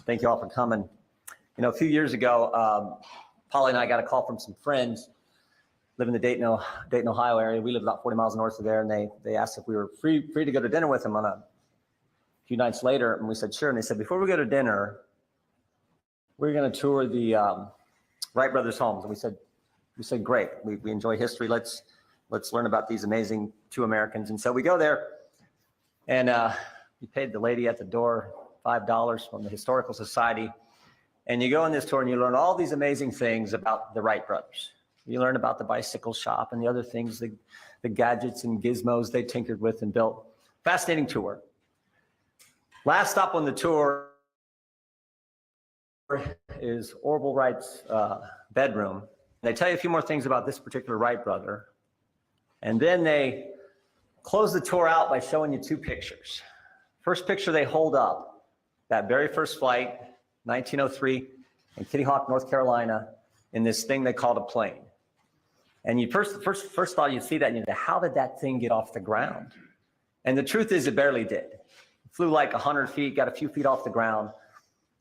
Thank you all for coming. You know, a few years ago, Polly and I got a call from some friends live in the Dayton, Ohio area. We live about 40 miles north of there, and they asked if we were free to go to dinner with them on a few nights later, and we said sure. And they said, before we go to dinner, we're going to tour the Wright brothers' homes. And we said great. We enjoy history. Let's Let's learn about these amazing two Americans. And so we go there, and we paid the lady at the door $5 from the Historical Society. And you go on this tour and you learn all these amazing things about the Wright brothers. You learn about the bicycle shop and the other things, the gadgets and gizmos they tinkered with and built. Fascinating tour. Last stop on the tour is Orville Wright's bedroom. They tell you a few more things about this particular Wright brother. And then they close the tour out by showing you two pictures. First picture they hold up, that very first flight, 1903, in Kitty Hawk, North Carolina, in this thing they called a plane. And you first thought you'd see that and you'd say, how did that thing get off the ground? And the truth is it barely did. It flew like 100 feet, got a few feet off the ground.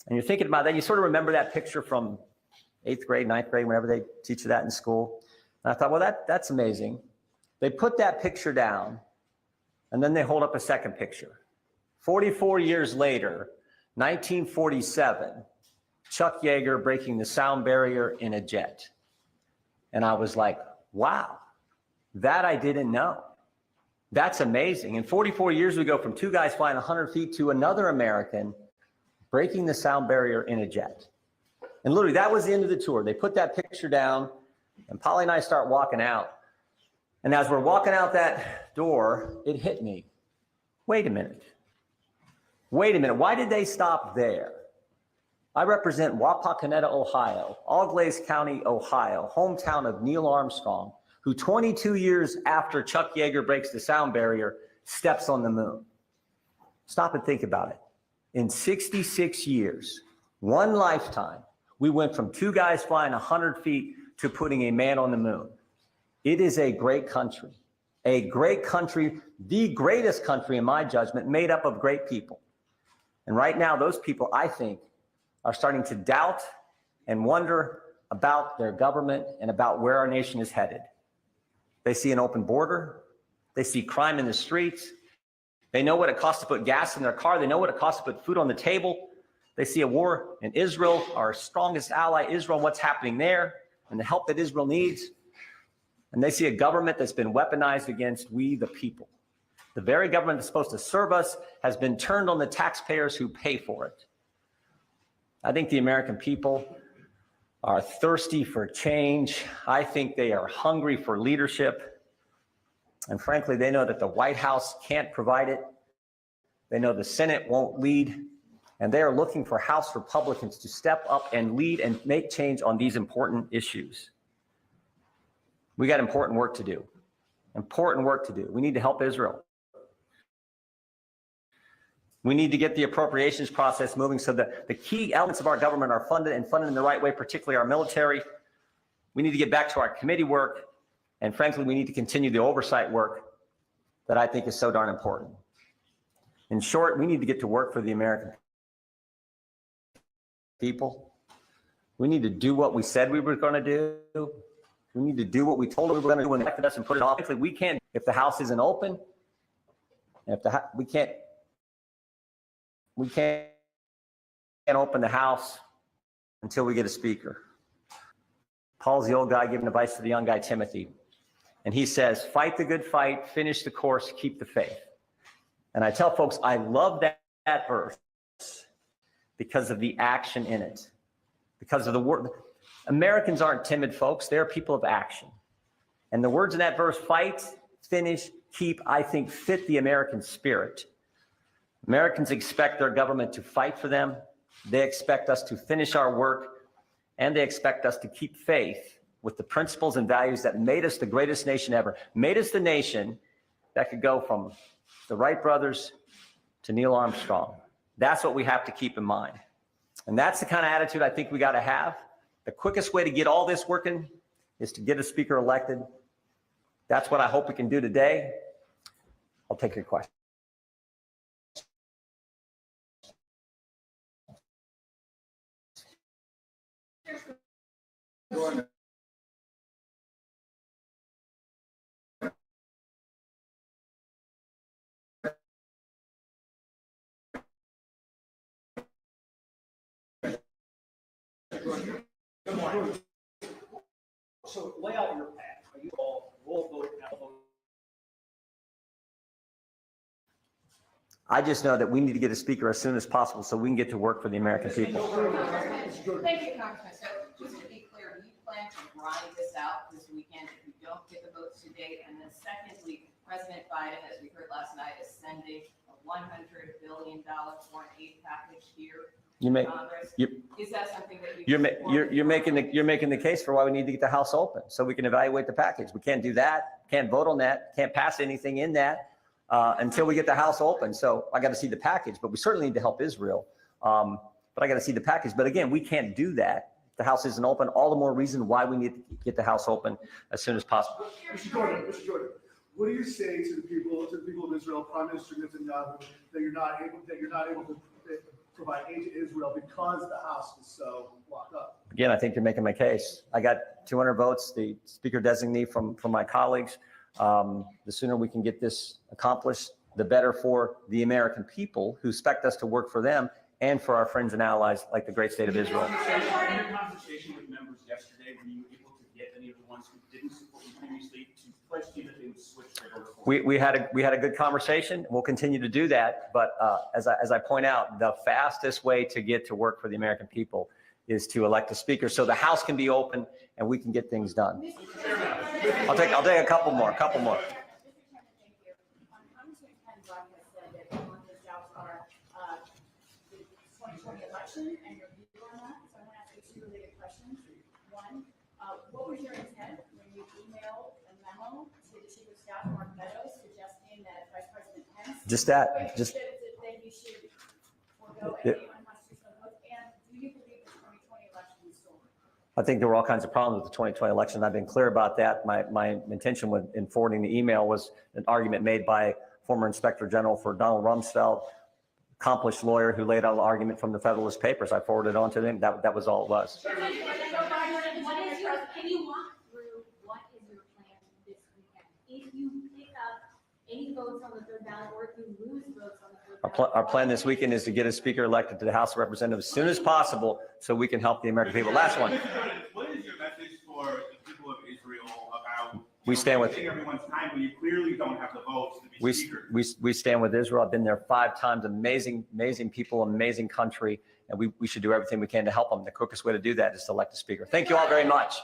And you're thinking about that, you sort of remember that picture from 8th grade, 9th grade, whenever they teach you that in school. And I thought, well, that's amazing. They put that picture down, and then they hold up a second picture. 44 years later, 1947, Chuck Yeager breaking the sound barrier in a jet. And I was like, wow, that I didn't know. That's amazing. And 44 years we go from two guys flying 100 feet to another American breaking the sound barrier in a jet. And literally, that was the end of the tour. They put that picture down, and Polly and I start walking out. And as we're walking out that door, it hit me. Wait a minute. Wait a minute. Why did they stop there? I represent Wapakoneta, Ohio, Auglaize County, Ohio, hometown of Neil Armstrong, who 22 years after Chuck Yeager breaks the sound barrier, steps on the moon. Stop and think about it. In 66 years, one lifetime, we went from two guys flying 100 feet to putting a man on the moon. It is a great country, the greatest country in my judgment, made up of great people. And right now, those people, I think, are starting to doubt and wonder about their government and about where our nation is headed. They see an open border. They see crime in the streets. They know what it costs to put gas in their car. They know what it costs to put food on the table. They see a war in Israel, our strongest ally, Israel, and what's happening there, and the help that Israel needs. And they see a government that's been weaponized against we, the people. The very government that's supposed to serve us has been turned on the taxpayers who pay for it. I think the American people are thirsty for change. I think they are hungry for leadership. And frankly, they know that the White House can't provide it. They know the Senate won't lead. And they are looking for House Republicans to step up and lead and make change on these important issues. We got important work to do. Important work to do. We need to help Israel. We need to get the appropriations process moving so that the key elements of our government are funded and funded in the right way, particularly our military. We need to get back to our committee work. And frankly, we need to continue the oversight work that I think is so darn important. In short, we need to get to work for the American people. We need to do what we said we were going to do. We need to do what we told them we were going to do when they elected us and put it off. Frankly, we can't, if the House isn't open, if we can't open the House until we get a speaker. Paul's the old guy giving advice to the young guy, Timothy. And he says, fight the good fight, finish the course, keep the faith. And I tell folks, I love that verse because of the action in it, because of the word. Americans aren't timid folks. They're people of action. And the words in that verse, fight, finish, keep, I think fit the American spirit. Americans expect their government to fight for them. They expect us to finish our work, and they expect us to keep faith with the principles and values that made us the greatest nation ever, made us the nation that could go from the Wright brothers to Neil Armstrong. That's what we have to keep in mind. And that's the kind of attitude I think we got to have. The quickest way to get all this working is to get a speaker elected. That's what I hope we can do today. I'll take your question. So lay out your path. Are you all full vote. I just know that we need to get a speaker as soon as possible so we can get to work for the American people. Thank you, Congressman. So just to be clear, you plan to grind this out this weekend if you don't get the votes to date? And then secondly, President Biden, as we heard last night, is sending a $100 billion foreign aid package here You make, Congress. Is that something that you're making the case for why we need to get the House open so we can evaluate the package. We can't do that, can't vote on that, can't pass anything in that until we get the House open. So I got to see the package, but we certainly need to help Israel. But I got to see the package. But again, we can't do that. The House isn't open. All the more reason why we need to get the House open as soon as possible. Mr. Jordan, what do you say to the people of Israel, Prime Minister Netanyahu, that you're not able to provide aid to Israel because the House is so locked up? Again, I think you're making my case. I got 200 votes, the speaker designee from my colleagues. The sooner we can get this accomplished, the better for the American people who expect us to work for them and for our friends and allies like the great state of Israel. In your conversation with members yesterday, were you able to get any of the ones who didn't support you previously to pledge to you that they would switch their vote? We had a good conversation. We'll continue to do that. But as I point out, the fastest way to get to work for the American people is to elect a speaker so the House can be open and we can get things done. I'll take a couple more. Election and your view on that. So I'm going to ask you two related questions. One, what was your intent when you emailed a memo to the Chief of Staff, Mark Meadows, suggesting that Vice President Pence that you should forego any unconstitutional votes? And do you believe the 2020 election is stolen? I think there were all kinds of problems with the 2020 election. I've been clear about that. My intention in forwarding the email was an argument made by former Inspector General for Donald Rumsfeld, accomplished lawyer who laid out an argument from the Federalist Papers. I forwarded it on to them. That was all it was. Can you walk through what is your plan this weekend? If you pick up any votes on the third ballot or if you lose votes on the third ballot? Our plan this weekend is to get a speaker elected to the House of Representatives as soon as possible so we can help the American people. Last one. What is your message for the people of Israel about We stand with everyone's time when you clearly don't have the votes to be speaker? We stand with Israel. I've been there 5 times. Amazing people, amazing country, and we should do everything we can to help them. The quickest way to do that is to elect a speaker. Thank you all very much.